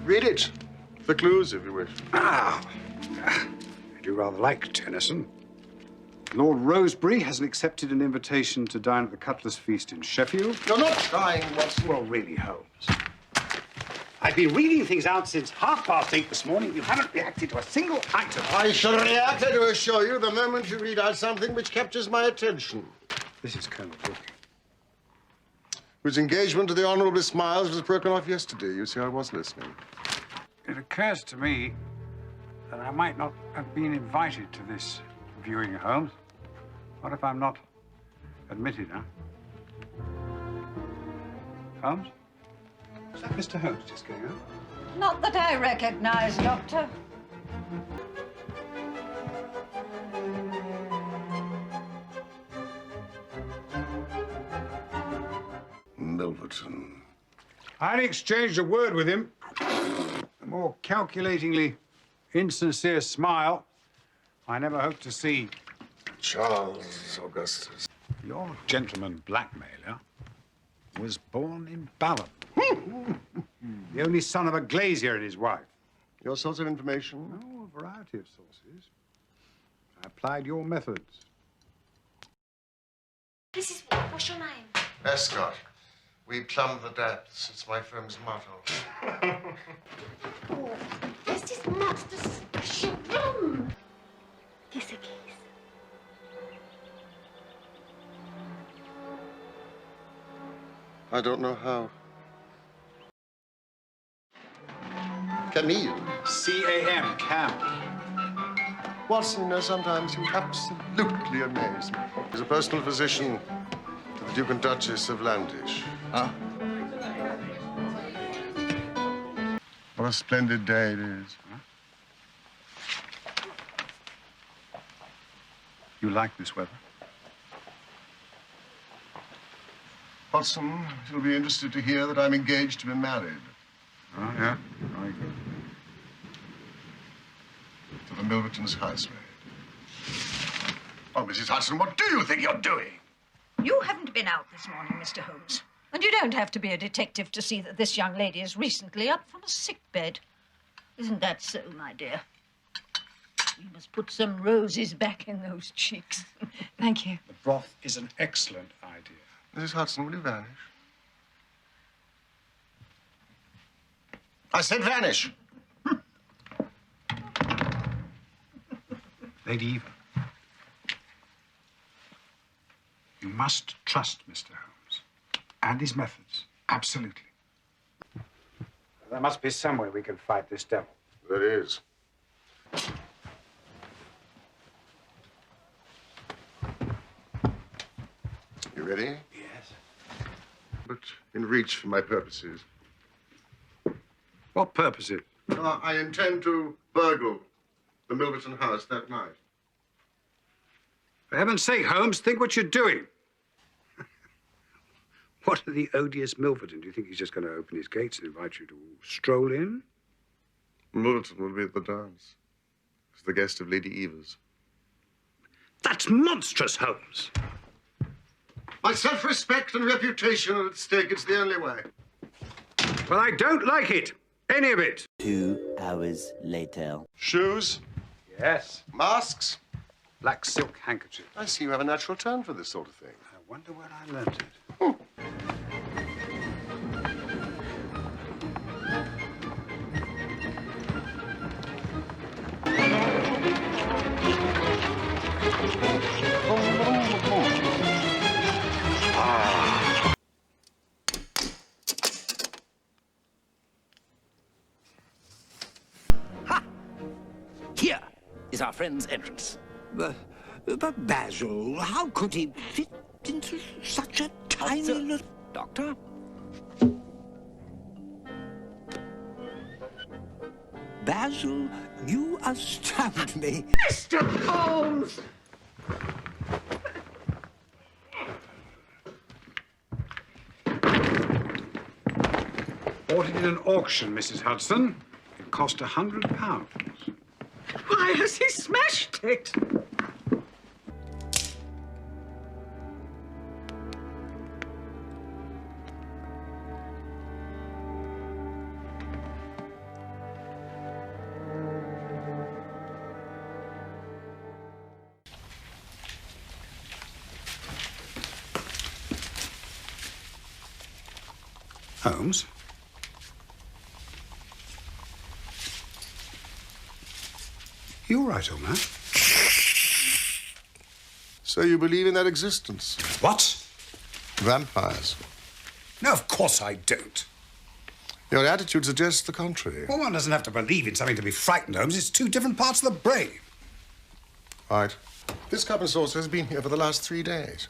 Read it. The clues, if you wish. Ah, I do rather like Tennyson. Lord Rosebery hasn't accepted an invitation to dine at the Cutler's Feast in Sheffield. You're not trying, Watson. Well, really, Holmes. I've been reading things out since 8:30 this morning. You haven't reacted to a single item. I shall react, I do assure you, the moment you read out something which captures my attention. This is Colonel Brooke. Whose engagement to the Honourable Smiles was broken off yesterday. You see, I was listening. It occurs to me that I might not have been invited to this viewing, Holmes. What if I'm not admitted, huh? Holmes? Is that Mr. Holmes just going out? Not that I recognize, Doctor. Milverton. I had exchanged a word with him. A more calculatingly insincere smile I never hoped to see. Charles Augustus. Your gentleman blackmailer was born in Balham. The only son of a glazier and his wife. Your source of information? Oh, a variety of sources. I applied your methods. Mrs. What's your name? Escott. We plumb the depths. It's my firm's motto. Oh, this is not the special room. Kiss a kiss. I don't know how. Camille. C-A-M, Cam. Watson, you know, sometimes you absolutely amaze me. He's a personal physician of the Duke and Duchess of Landish. Huh? What a splendid day it is. Huh? You like this weather? Watson, you'll be interested to hear that I'm engaged to be married. Oh, yeah? Very good. To the Milverton's housemaid. Oh, Mrs. Hudson, what do you think you're doing? You haven't been out this morning, Mr. Holmes. And you don't have to be a detective to see that this young lady is recently up from a sick bed. Isn't that so, my dear? You must put some roses back in those cheeks. Thank you. The broth is an excellent idea. Mrs. Hudson, will you vanish? I said vanish. Lady Eva, you must trust Mr. Holmes and his methods, absolutely. There must be some way we can fight this devil. There is. You ready? Yes. But in reach for my purposes. What purpose is it? I intend to burgle the Milverton house that night. For heaven's sake, Holmes, think what you're doing. What are the odious Milverton? Do you think he's just going to open his gates and invite you to stroll in? Milverton will be at the dance as the guest of Lady Eva's. That's monstrous, Holmes. My self-respect and reputation are at stake. It's the only way. Well, I don't like it. Any of it. 2 hours later. Shoes? Yes. Masks? Black silk handkerchief. I see you have a natural turn for this sort of thing. I wonder where I learned it. Here is our friend's entrance. But Basil, how could he fit into such a tiny little... Doctor? Basil, you astound me. Mr. Holmes! Bought it in an auction, Mrs. Hudson. It cost £100. Why has he smashed it? Holmes? You all right, old man? So you believe in their existence? What? Vampires. No, of course I don't. Your attitude suggests the contrary. Well, one doesn't have to believe in something to be frightened, Holmes. It's two different parts of the brain. Right. This cup and saucer has been here for the last 3 days.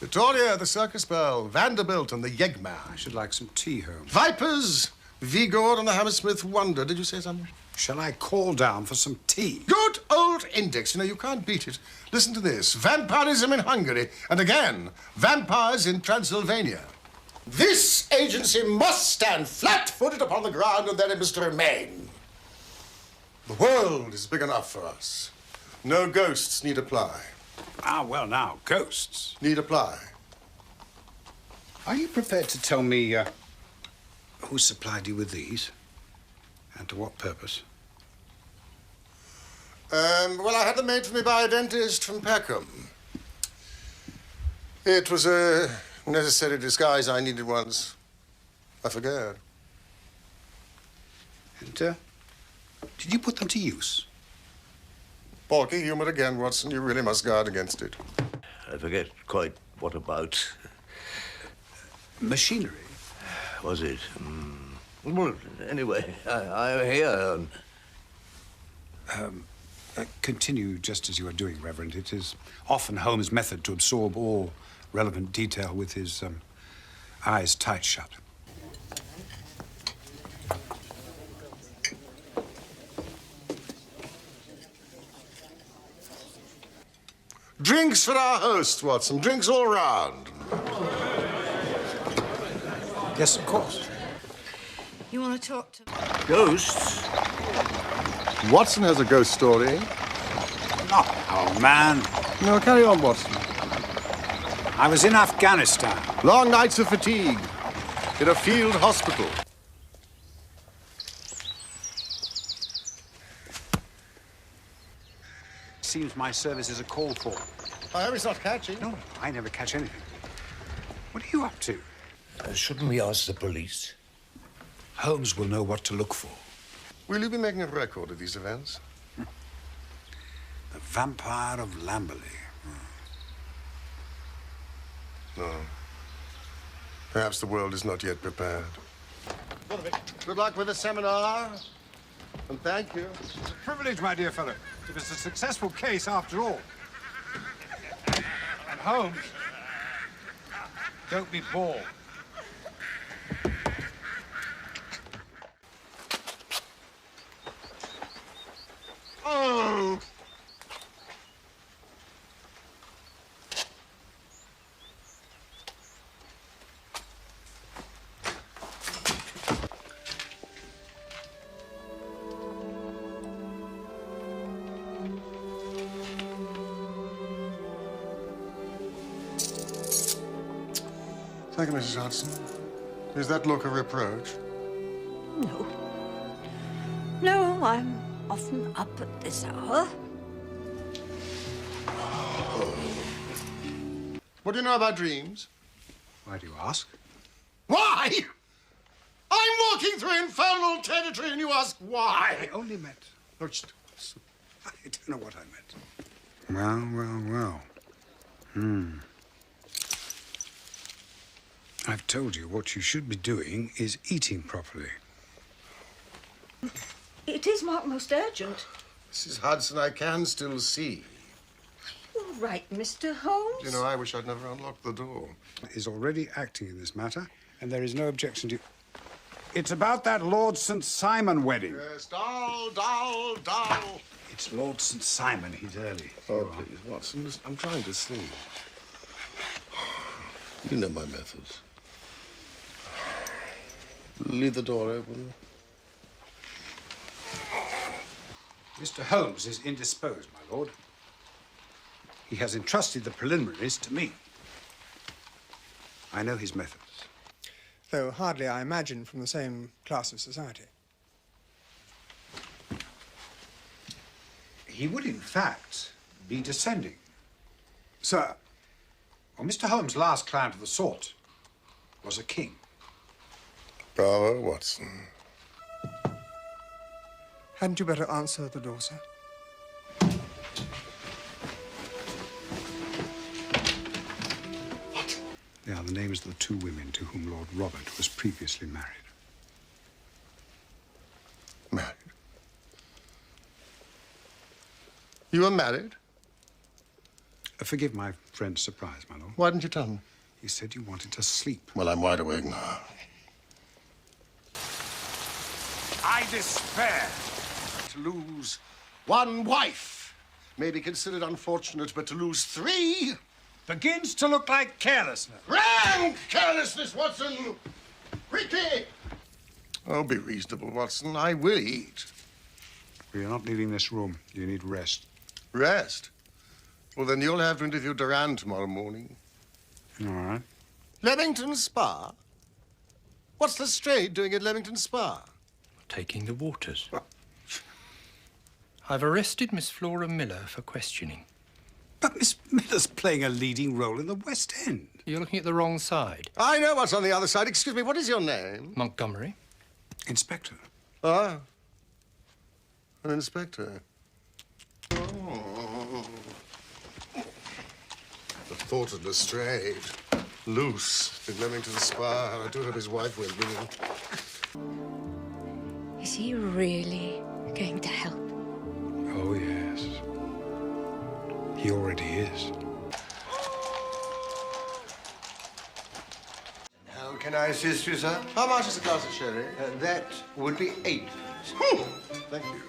Victoria, the circus bell, Vanderbilt, and the Yegman. I should like some tea, Holmes. Vipers, Vigord, and the Hammersmith Wonder. Did you say something? Shall I call down for some tea? Good old index. You know, you can't beat it. Listen to this. Vampirism in Hungary, and again, vampires in Transylvania. This agency must stand flat-footed upon the ground, and there it must remain. The world is big enough for us. No ghosts need apply. Ah, well, now, ghosts. Need apply. Are you prepared to tell me who supplied you with these? And to what purpose? Well, I had them made for me by a dentist from Peckham. It was a necessary disguise I needed once. I forget. And, did you put them to use? Balky humor again, Watson. You really must guard against it. I forget quite what about. Machinery? Was it? Well, anyway, I'm here. Continue just as you are doing, Reverend. It is often Holmes' method to absorb all relevant detail with his eyes tight shut. Drinks for our host, Watson. Drinks all round. Yes, of course. You want to talk to me? Ghosts? Watson has a ghost story. No, old man. No, carry on, Watson. I was in Afghanistan. Long nights of fatigue in a field hospital. Seems my services are called for. I hope it's not catching. No, I never catch anything. What are you up to? Shouldn't we ask the police? Holmes will know what to look for. Will you be making a record of these events? The Vampire of Lamberley. No. Perhaps the world is not yet prepared. Good luck with the seminar. And thank you. It's a privilege, my dear fellow. It was a successful case after all. And Holmes, don't be bored. Oh! Thank you, Mrs. Hudson. Is that look a reproach? No. No, I'm often up at this hour. What do you know about dreams? Why do you ask? Why? I'm walking through infernal territory and you ask why? I only meant... Oh, I don't know what I meant. Well. I've told you what you should be doing is eating properly. It is marked most urgent. Mrs. Hudson, I can still see. All right, Mr. Holmes. You know, I wish I'd never unlocked the door. Is already acting in this matter, and there is no objection to... It's about that Lord St. Simon wedding. Yes, doll. It's Lord St. Simon. He's early. Oh, please, Watson, I'm trying to sleep. You know my methods. Leave the door open. Mr. Holmes is indisposed, my lord. He has entrusted the preliminaries to me. I know his methods. Though hardly, I imagine, from the same class of society. He would, in fact, be descending. Sir, well, Mr. Holmes' last client of the sort was a king. Bravo, Watson. Hadn't you better answer the door, sir? They are the names of the two women to whom Lord Robert was previously married. Married? You were married? Forgive my friend's surprise, my lord. Why didn't you tell me? You said you wanted to sleep. Well, I'm wide awake now. I despair. To lose one wife may be considered unfortunate, but to lose three Begins to look like carelessness. rank carelessness, Watson. Quickly. Oh, be reasonable, Watson. I will eat. You're not leaving this room. You need rest. Rest? Well, then you'll have to interview Duran tomorrow morning. All right. Leamington Spa? What's Lestrade doing at Leamington Spa? Taking the waters. I've arrested Miss Flora Miller for questioning. But Miss Miller's playing a leading role in the West End. You're looking at the wrong side. I know what's on the other side. Excuse me, what is your name? Montgomery. Inspector. Ah, an inspector. Oh. The thought of Lestrade. Loose in Leamington Spa. I do hope his wife went with him. Is he really going to help? Oh, yes. He already is. How can I assist you, sir? How much is a glass of sherry? That would be 8. Thank you.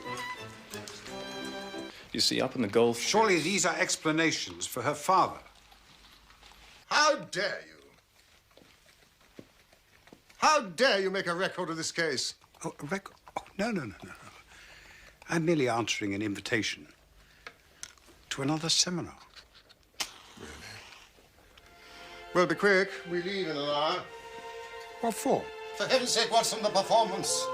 You see, up in the Gulf... Surely these are explanations for her father. How dare you? How dare you make a record of this case? Oh, a record? Oh, no. I'm merely answering an invitation to another seminar. Really? Well, be quick. We leave in an hour. What for? For heaven's sake, what's on the performance?